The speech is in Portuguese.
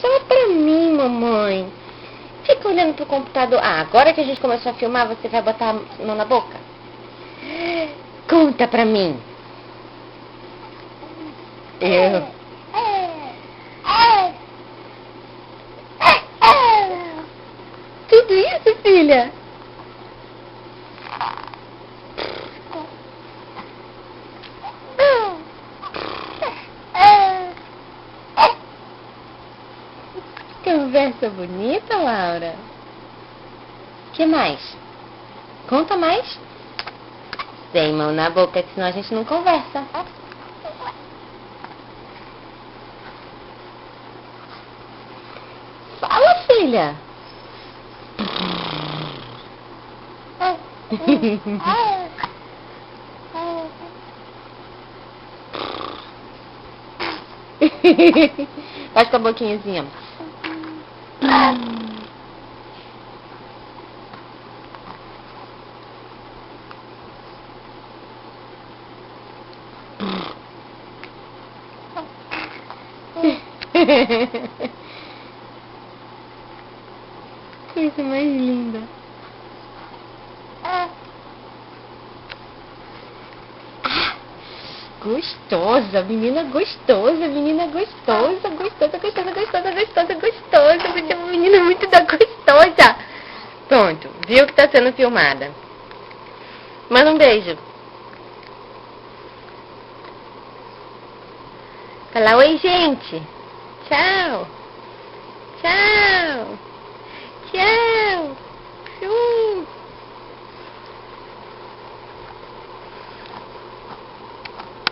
só pra mim, mamãe. Fica olhando pro computador. Ah, agora que a gente começou a filmar, você vai botar a mão na boca? Conta pra mim. Tudo isso, filha? Conversa bonita, Laura. Que mais? Conta mais. Sem mão na boca, que senão a gente não conversa. Fala, filha. Faz com a boquinha assim, ó. Coisa mais linda. Gostosa, menina gostosa, menina gostosa, gostosa, gostosa, gostosa, gostosa, gostosa. Você é uma menina muito da gostosa. Pronto, viu que tá sendo filmada. Manda um beijo. Fala oi, gente. Tchau. Tchau. Tchau.